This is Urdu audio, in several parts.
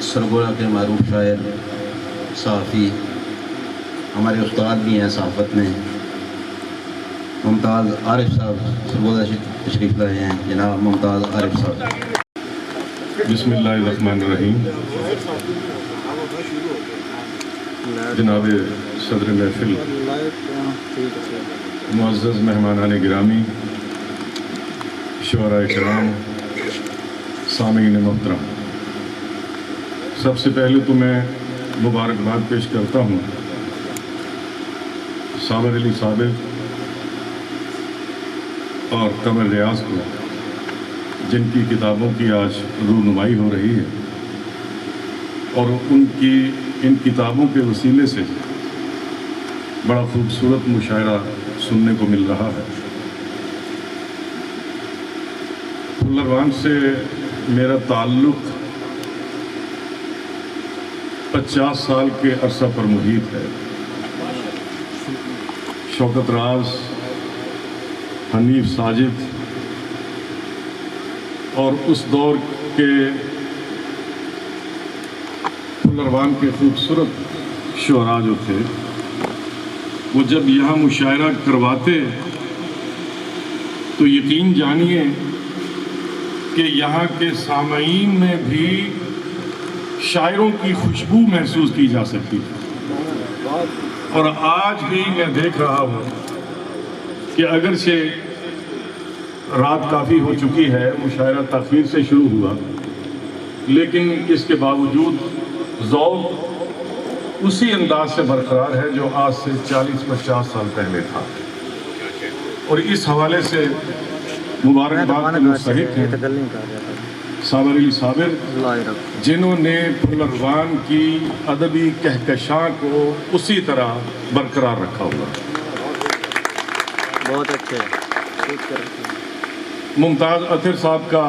سرگوڑا کے معروف شاعر صحافی ہمارے استاد بھی ہیں صحافت میں، ممتاز عارف صاحب سرگوڑا سے تشریف لائے ہیں۔ جناب ممتاز عارف صاحب۔ بسم اللہ الرحمن الرحیم۔ جناب صدر محفل، معزز مہمانان گرامی، شعراء کرام، سامعین محترم، سب سے پہلے تو میں مبارکباد پیش کرتا ہوں صابر علی صابر اور قمر ریاض کو، جن کی کتابوں کی آج رونمائی ہو رہی ہے اور ان کتابوں کے وسیلے سے بڑا خوبصورت مشاعرہ سننے کو مل رہا ہے۔ پھلروان سے میرا تعلق 50 سال کے عرصہ پر محیط ہے۔ شوکت راز، حنیف ساجد اور اس دور کے پھلروان کے خوبصورت شعراء جو تھے، وہ جب یہاں مشاعرہ کرواتے تو یقین جانیے کہ یہاں کے سامعین میں بھی شاعروں کی خوشبو محسوس کی جا سکتی ہے۔ اور آج بھی میں دیکھ رہا ہوں کہ اگرچہ رات کافی ہو چکی ہے، مشاعرہ تاخیر سے شروع ہوا، لیکن اس کے باوجود ذوق اسی انداز سے برقرار ہے جو آج سے 40-50 سال پہلے تھا۔ اور اس حوالے سے مبارکباد کے مستحق ہیں صابر علی صابر، جنہوں نے پھلروان کی ادبی کہکشاں کو اسی طرح برقرار رکھا ہوا۔ بہت اچھے۔ ممتاز اطہر صاحب کا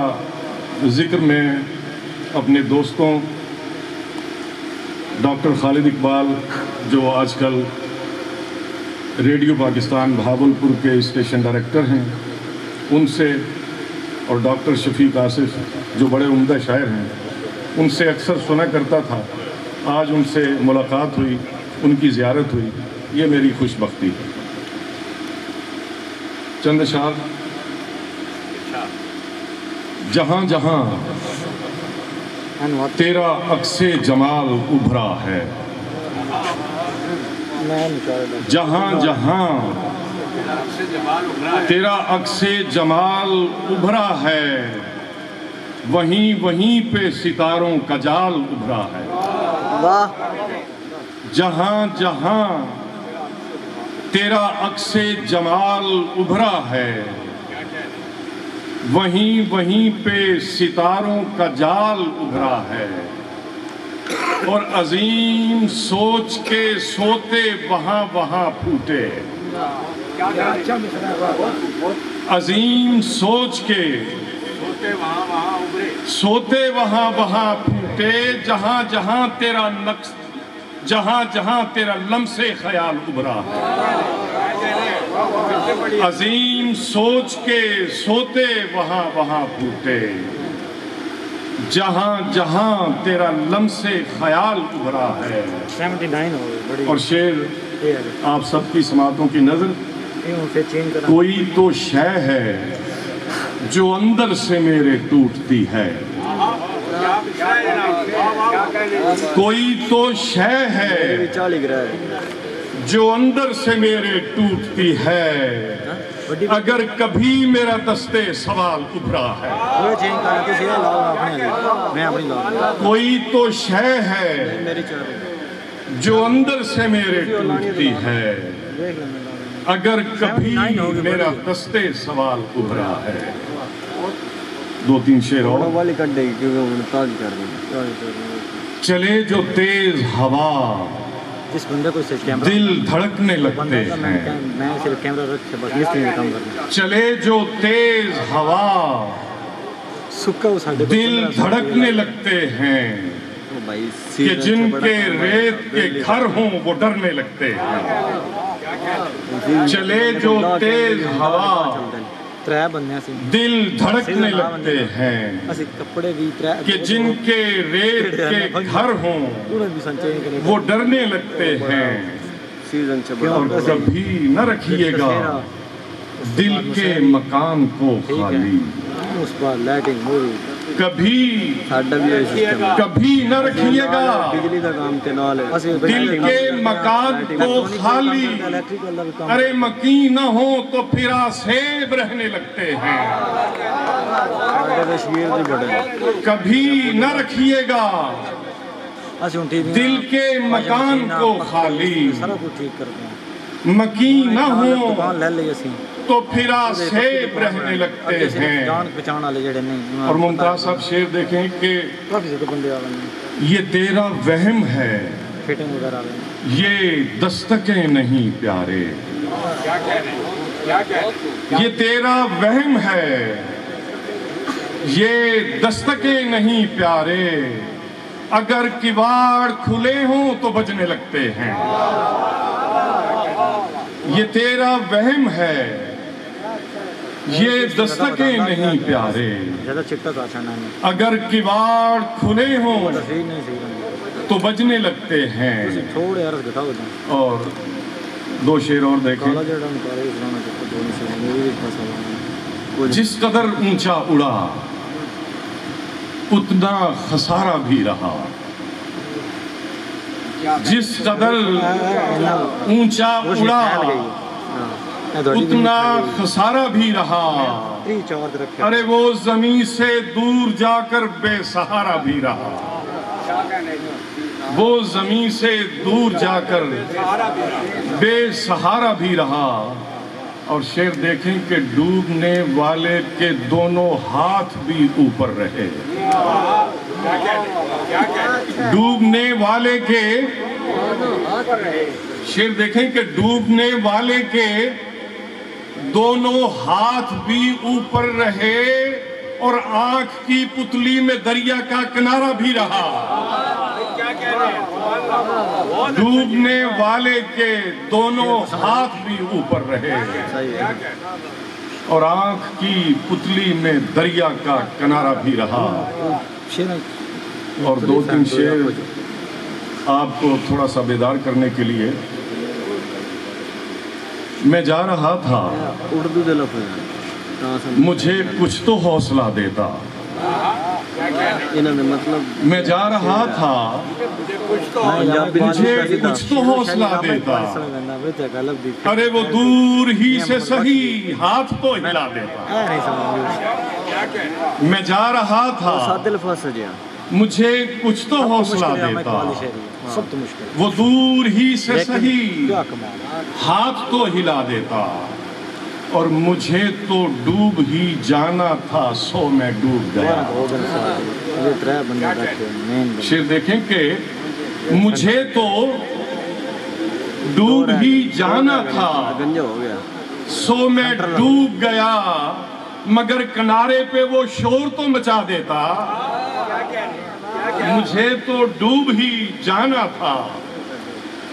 ذکر میں اپنے دوستوں ڈاکٹر خالد اقبال، جو آج کل ریڈیو پاکستان بھاولپور کے اسٹیشن ڈائریکٹر ہیں، ان سے، اور ڈاکٹر شفیق آصف جو بڑے عمدہ شاعر ہیں، ان سے اکثر سنا کرتا تھا۔ آج ان سے ملاقات ہوئی، ان کی زیارت ہوئی، یہ میری خوش بختی ہے۔ چند اشعار۔ جہاں جہاں تیرا عکس جمال ابھرا ہے، جہاں جہاں تیرا عکس جمال ابھرا ہے، وہیں وہیں پہ ستاروں کا جال ابھرا ہے۔ جہاں جہاں تیرا عکس جمال ابھرا ہے، وہیں وہیں پہ ستاروں کا جال ابھرا ہے، اور عظیم سوچ کے سوتے وہاں وہاں پھوٹے، عظیم سوچ کے سوتے وہاں وہاں پھوٹے، جہاں جہاں تیرا نقش، جہاں جہاں تیرا لمس خیال ابھرا ہے۔ عظیم سوچ کے سوتے وہاں وہاں پھوٹے، جہاں جہاں تیرا لمس خیال ابھرا ہے۔ اور شعر آپ سب کی سماعتوں کی نظر۔ کوئی تو شے ہے جو اندر سے میرے ٹوٹتی ہے، کوئی تو شے ہے جو اندر سے میرے ٹوٹتی ہے، اگر کبھی میرا دستے سوال ابھرا ہے۔ کوئی تو شے ہے جو اندر سے میرے ٹوٹتی ہے، اگر کبھی میرا دستے سوال ابھرا ہے۔ دو تین شعر اور۔ چلے جو تیز ہوا دل دھڑکنے لگتے ہیں، چلے جو تیز ہوا دل دھڑکنے لگتے ہیں، کہ جن کے ریت کے گھر ہوں وہ ڈرنے لگتے ہیں۔ چلے جو تیز ہوا ترے بندے سی دل دھڑکنے لگتے ہیں اسی کپڑے بھی ترے کہ جن کے ریت کے گھر ہوں انہیں بھی سنچے نہیں کرے وہ ڈرنے لگتے ہیں اور کبھی نہ رکھیے گا دل کے مکان کو خالی اس بار لائٹنگ مووی کبھی ساڈا بھی یہ سسٹم کبھی نہ رکھیے گا بجلی کا کام تے نال ہے دل کے مکان کو خالی الیکٹریکل کا بھی کام ارے مکین نہ ہو تو پھر آسیب رہنے لگتے ہیں ساڈے دے شیر بھی بڑے کبھی نہ رکھیے گا اسی ہن ٹی وی دل کے مکان کو خالی سارا کچھ ٹھیک کرتے ہیں مکین نہ ہو دکان لے لئی اسی تو پھر آسیب رہنے لگتے ہیں جان پہچان والے جڑے نہیں اور ممتاز صاحب شعر دیکھیں کہ کافی زیادہ بندے آ گئے ہیں یہ تیرا وہم ہے فٹنگ وغیرہ آ گئے ہیں یہ دستکیں نہیں پیارے یہ تیرا وہم ہے یہ دستکیں نہیں پیارے اگر کواڑ کھلے ہوں تو بجنے لگتے ہیں یہ تیرا وہم ہے یہ دستکیں نہیں پیارے زیادہ چٹا کا چھانا ہے اگر کواڑ کھلے ہوں صحیح نہیں صحیح تو بجنے لگتے ہیں تھوڑے عرض گٹا ہو جائیں اور دو شعر اور دیکھیں کالا جڑا ان کا یہ پرانا چٹا دو نہیں صحیح میری بھی پھنسا ہوا جس قدر اونچا اڑا اتنا خسارہ بھی رہا جس قدر اونچا اڑا اتنا خسارہ بھی رہا ارے وہ زمین سے دور جا کر بے سہارا بھی رہا وہ زمین سے دور جا کر بے سہارا بھی رہا اور شعر دیکھیں کہ ڈوبنے والے کے دونوں ہاتھ بھی اوپر رہے ڈوبنے والے کے شعر دیکھیں کہ ڈوبنے والے کے دونوں ہاتھ بھی اوپر رہے اور آنکھ کی پتلی میں دریا کا کنارہ بھی رہا ڈوبنے والے کے دونوں ہاتھ بھی اوپر رہے اور آنکھ کی پتلی میں دریا کا کنارہ بھی رہا اور دو تین شعر آپ کو تھوڑا سا بیدار کرنے کے لیے میں جا رہا تھا اردو دے لفظ مجھے کچھ تو حوصلہ دیتا انہوں نے مطلب میں جا رہا تھا مجھے کچھ تو حوصلہ دیتا ارے وہ دور ہی سے صحیح ہاتھ تو ہلا دیتا میں جا رہا تھا مجھے کچھ تو حوصلہ دیتا وہ دور ہی سے صحیح ہاتھ تو ہلا دیتا اور مجھے تو ڈوب ہی جانا تھا سو میں ڈوب گیا شعر دیکھیں کہ مجھے تو ڈوب ہی جانا تھا سو میں ڈوب گیا مگر کنارے پہ وہ شور تو مچا دیتا مجھے تو ڈوب ہی جانا تھا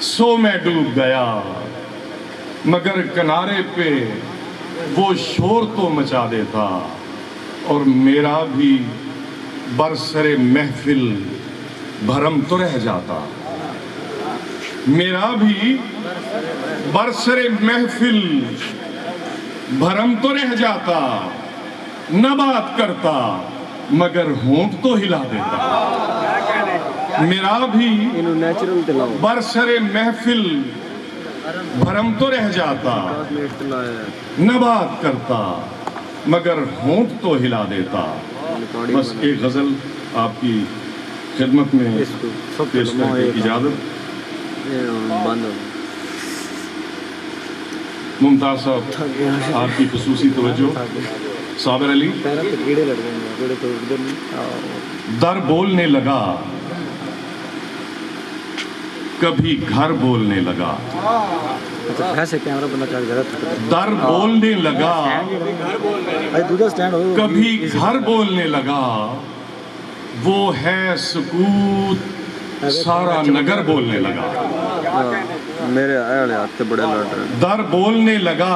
سو میں ڈوب گیا مگر کنارے پہ وہ شور تو مچا دیتا اور میرا بھی برسر محفل بھرم تو رہ جاتا میرا بھی برسر محفل بھرم تو رہ جاتا نہ بات کرتا مگر ہونٹ تو ہلا دیتا میرا بھی برسر محفل بھرم تو رہ جاتا نہ بات کرتا مگر ہونٹ تو ہلا دیتا بس ایک غزل آپ کی خدمت میں پیش کرنے کی اجازت ممتاز صاحب آپ کی خصوصی توجہ صابر علی در بولنے لگا کبھی گھر بولنے لگا در بولنے لگا کبھی گھر بولنے لگا وہ ہے سکوت سارا نگر بولنے لگا میرے آئے ہاتھ بڑے لڑ رہے در بولنے لگا